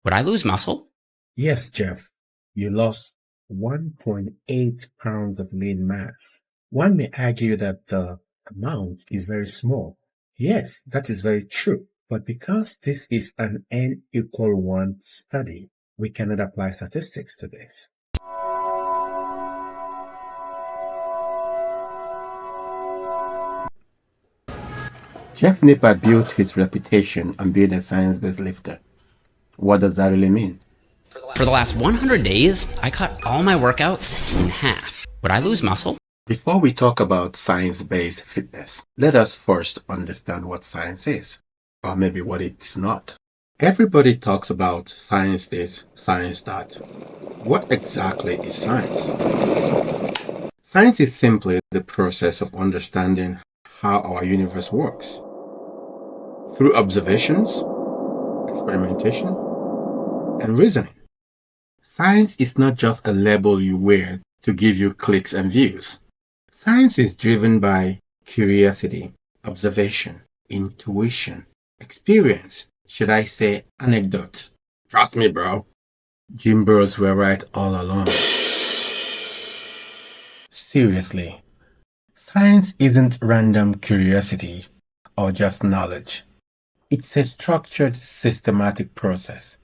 Would I lose muscle? Yes, Jeff. You lost 1.8 pounds of lean mass. One may argue that the amount is very small. Yes, that is very true. But because this is an N=1 study, we cannot apply statistics to this. Jeff Nippard built his reputation on being a science-based lifter. What does that really mean? For the last 100 days, I cut all my workouts in half. Would I lose muscle? Before we talk about science-based fitness, let us first understand what science is, or maybe what it's not. Everybody talks about science this, science that. What exactly is science? Science is simply the process of understanding how our universe works. Through observations, experimentation, and reasoning. Science is not just a label you wear to give you clicks and views. Science is driven by curiosity, observation, intuition, experience, should I say anecdote. Trust me, bro. Gym bros were right all along. Seriously, science isn't random curiosity or just knowledge. It's a structured, systematic process.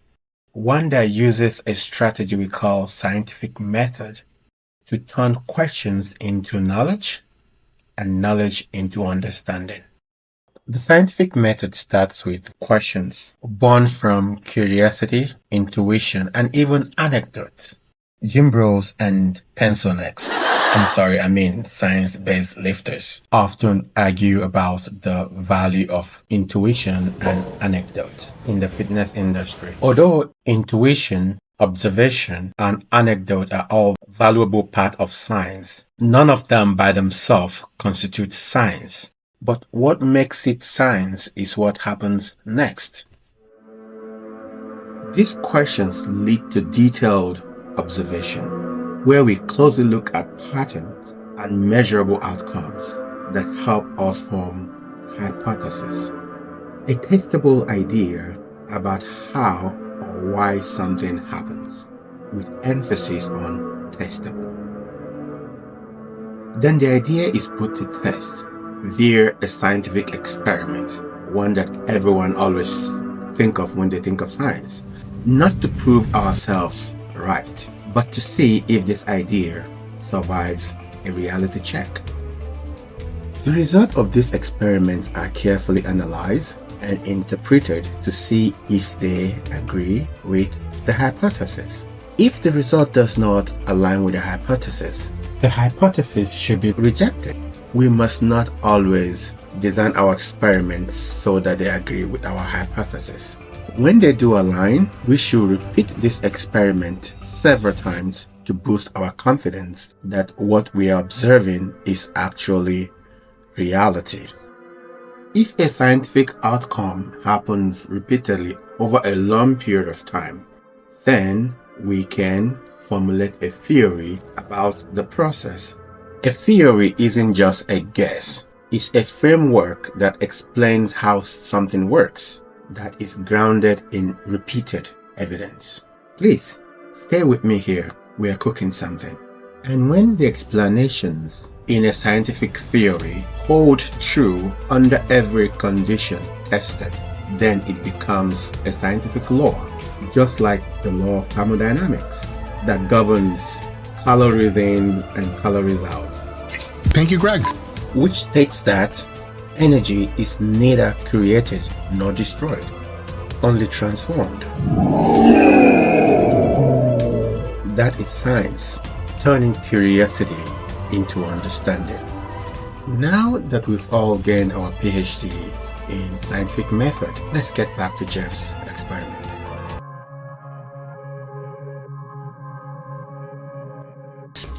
One that uses a strategy we call scientific method to turn questions into knowledge and knowledge into understanding. The scientific method starts with questions born from curiosity, intuition, and even anecdotes. Gym bros and pencil necks, science-based lifters, often argue about the value of intuition and anecdote in the fitness industry. Although intuition, observation, and anecdote are all valuable part of science, none of them by themselves constitute science. But what makes it science is what happens next. These questions lead to detailed observation, where we closely look at patterns and measurable outcomes that help us form hypotheses, a testable idea about how or why something happens, with emphasis on testable. Then the idea is put to test via a scientific experiment, one that everyone always think of when they think of science, not to prove ourselves right, but to see if this idea survives a reality check. The results of these experiments are carefully analyzed and interpreted to see if they agree with the hypothesis. If the result does not align with the hypothesis should be rejected. We must not always design our experiments so that they agree with our hypothesis. When they do align, we should repeat this experiment several times to boost our confidence that what we are observing is actually reality. If a scientific outcome happens repeatedly over a long period of time, then we can formulate a theory about the process. A theory isn't just a guess. It's a framework that explains how something works, that is grounded in repeated evidence. Please, stay with me here. We are cooking something. And when the explanations in a scientific theory hold true under every condition tested, then it becomes a scientific law, just like the law of thermodynamics that governs calories in and calories out. Thank you, Greg. Which states that energy is neither created nor destroyed, only transformed. That is science, turning curiosity into understanding. Now that we've all gained our PhD in scientific method, let's get back to Jeff's experiment.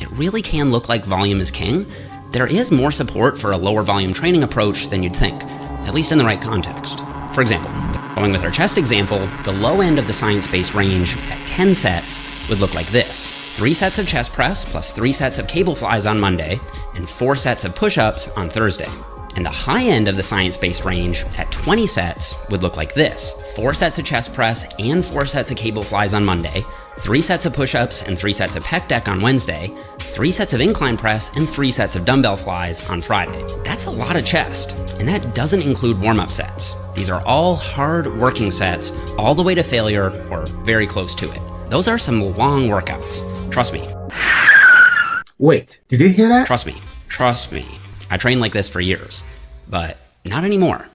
It really can look like volume is king. There is more support for a lower volume training approach than you'd think, at least in the right context. For example, going with our chest example, the low end of the science-based range at 10 sets would look like this. 3 sets of chest press plus 3 sets of cable flies on Monday and 4 sets of push-ups on Thursday. And the high end of the science-based range at 20 sets would look like this. 4 sets of chest press and 4 sets of cable flies on Monday, 3 sets of push-ups and 3 sets of pec deck on Wednesday, 3 sets of incline press and 3 sets of dumbbell flies on Friday. That's a lot of chest, and that doesn't include warm-up sets. These are all hard working sets all the way to failure or very close to it. Those are some long workouts. Trust me. Wait, did you hear that? Trust me. I trained like this for years, but not anymore.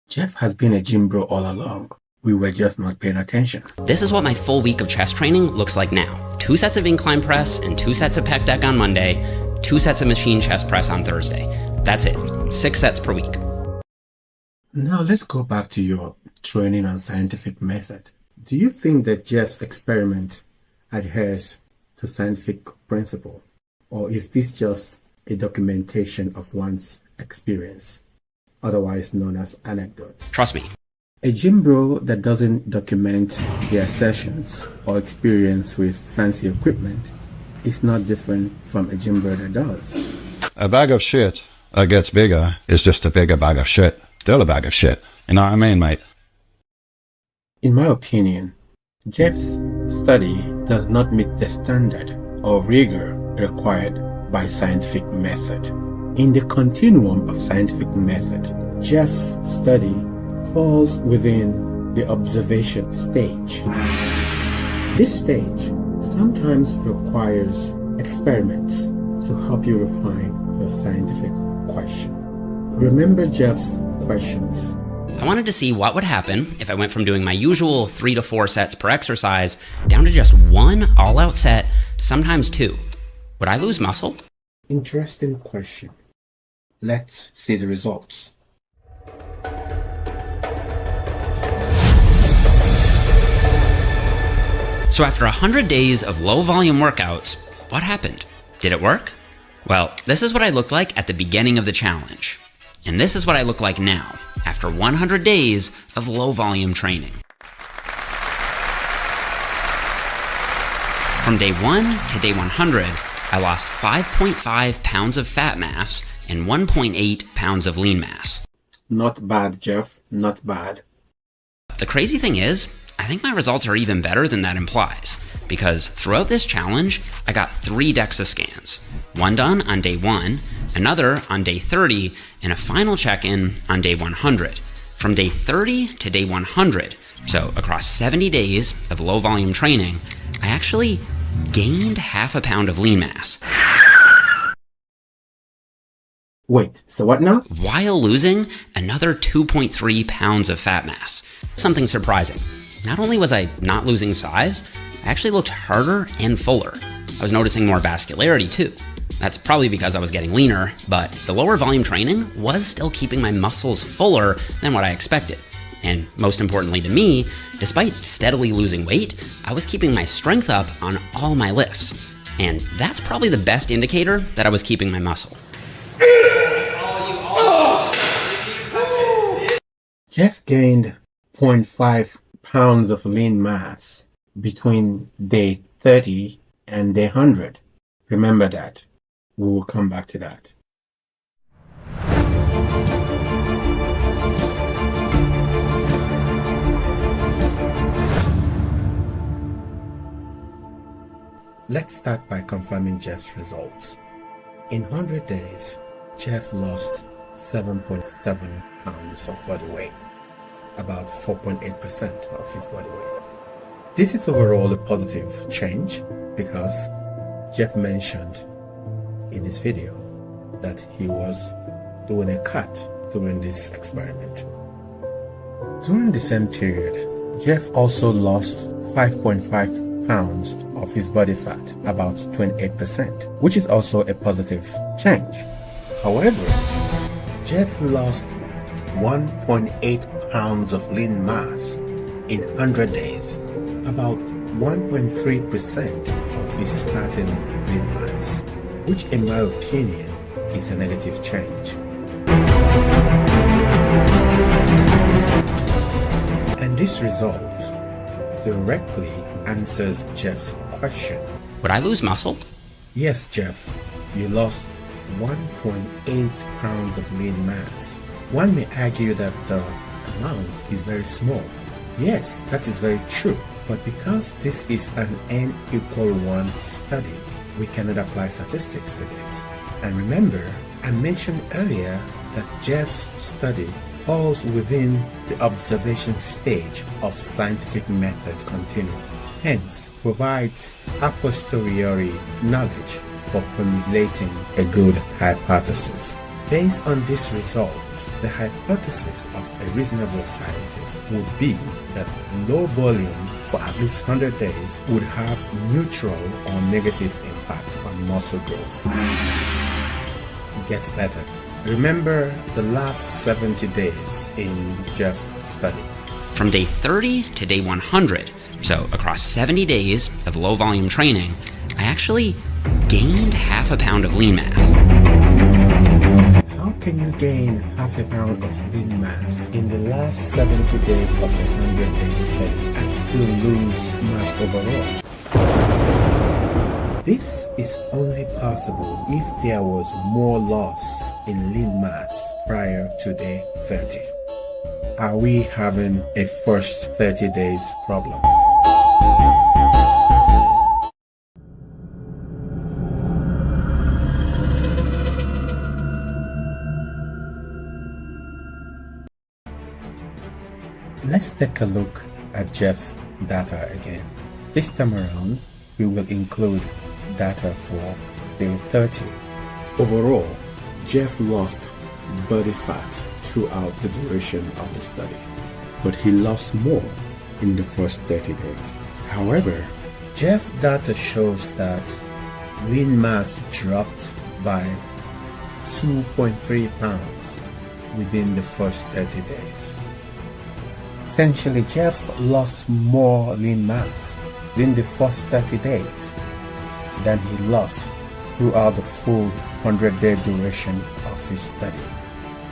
Jeff has been a gym bro all along. We were just not paying attention. This is what my full week of chest training looks like now. 2 sets of incline press and 2 sets of pec deck on Monday, 2 sets of machine chest press on Thursday. That's it. 6 sets per week. Now let's go back to your training on scientific method. Do you think that Jeff's experiment adheres to scientific principle? Or is this just a documentation of one's experience, otherwise known as anecdotes? Trust me. A gym bro that doesn't document their sessions or experience with fancy equipment is not different from a gym bro that does. A bag of shit that gets bigger is just a bigger bag of shit. Still a bag of shit. You know what I mean, mate? In my opinion, Jeff's study does not meet the standard or rigor required by scientific method. In the continuum of scientific method, Jeff's study falls within the observation stage. This stage sometimes requires experiments to help you refine your scientific question. Remember Jeff's questions. I wanted to see what would happen if I went from doing my usual 3 to 4 sets per exercise down to just 1 all-out set, sometimes 2. Would I lose muscle? Interesting question. let's see the results. So after 100 days of low volume workouts, what happened? Did it work? Well, this is what I looked like at the beginning of the challenge. And this is what I look like now, after 100 days of low volume training. From day 1 to day 100, I lost 5.5 pounds of fat mass and 1.8 pounds of lean mass. Not bad, Jeff. Not bad. The crazy thing is, I think my results are even better than that implies, because throughout this challenge, I got 3 DEXA scans. One done on day 1, another on day 30, and a final check-in on day 100. From day 30 to day 100, so across 70 days of low volume training, I actually gained half a pound of lean mass. Wait, so what now? While losing another 2.3 pounds of fat mass. Something surprising. Not only was I not losing size, I actually looked harder and fuller. I was noticing more vascularity too. That's probably because I was getting leaner, but the lower volume training was still keeping my muscles fuller than what I expected. And most importantly to me, despite steadily losing weight, I was keeping my strength up on all my lifts. And that's probably the best indicator that I was keeping my muscle. Jeff gained 0.5 pounds of lean mass between day 30 and day 100. Remember that. We will come back to that. Let's start by confirming Jeff's results. In 100 days, Jeff lost 7.7 pounds of body weight, about 4.8% of his body weight. This is overall a positive change because Jeff mentioned in his video that he was doing a cut during this experiment. During the same period, Jeff also lost 5.5 pounds of his body fat, about 28%, which is also a positive change. However, Jeff lost 1.8 pounds of lean mass in 100 days. about 1.3% of his starting lean mass, which in my opinion is a negative change. And this result directly answers Jeff's question. Would I lose muscle? Yes, Jeff, you lost 1.8 pounds of lean mass. One may argue that the amount is very small. Yes, that is very true. But because this is an n=1 study, we cannot apply statistics to this. And remember, I mentioned earlier that Jeff's study falls within the observation stage of scientific method continuum, hence provides a posteriori knowledge for formulating a good hypothesis. Based on this result, the hypothesis of a reasonable scientist would be that low volume for at least 100 days would have neutral or negative impact on muscle growth. It gets better. Remember the last 70 days in Jeff's study. From day 30 to day 100, so across 70 days of low volume training, I actually gained half a pound of lean mass. How can you gain half a pound of lean mass in the last 70 days of a 100-day study and still lose mass overall? This is only possible if there was more loss in lean mass prior to day 30. Are we having a first 30 days problem? Let's take a look at Jeff's data again. This time around, we will include data for day 30. Overall, Jeff lost body fat throughout the duration of the study, but he lost more in the first 30 days. However, Jeff data shows that lean mass dropped by 2.3 pounds within the first 30 days. Essentially, Jeff lost more lean mass within the first 30 days than he lost throughout the full 100-day duration of his study.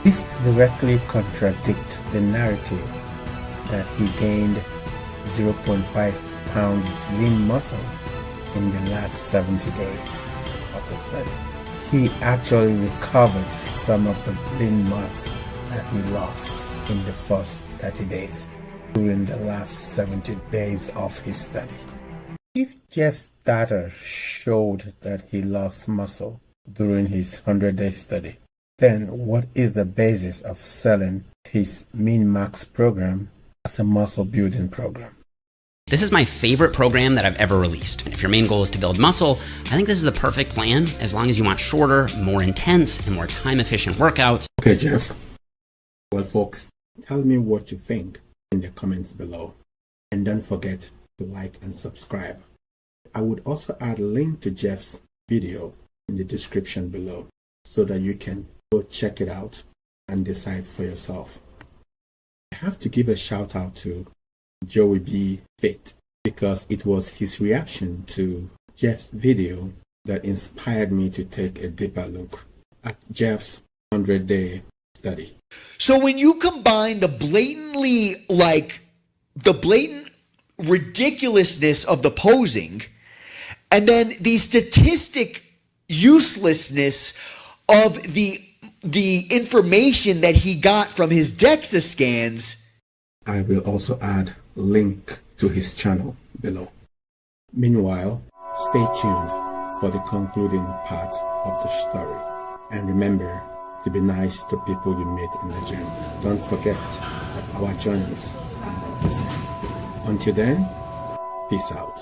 This directly contradicts the narrative that he gained 0.5 pounds of lean muscle in the last 70 days of the study. He actually recovered some of the lean mass that he lost in the first 30 days during the last 70 days of his study. If Jeff's data showed that he lost muscle during his 100-day study, then what is the basis of selling his Min Max program as a muscle building program? This is my favorite program that I've ever released. If your main goal is to build muscle, I think this is the perfect plan as long as you want shorter, more intense, and more time-efficient workouts. Okay, Jeff. Well, folks, tell me what you think in the comments below. And don't forget to like and subscribe. I would also add a link to Jeff's video in the description below so that you can go check it out and decide for yourself. I have to give a shout out to Joey B. Fit because it was his reaction to Jeff's video that inspired me to take a deeper look at Jeff's 100-day study. So when you combine the blatant ridiculousness of the posing and then the statistic uselessness of the information that he got from his DEXA scans, I will also add a link to his channel below. Meanwhile, stay tuned for the concluding part of the story. And remember to be nice to people you meet in the gym. Don't forget that our journeys are not the same. Until then, peace out.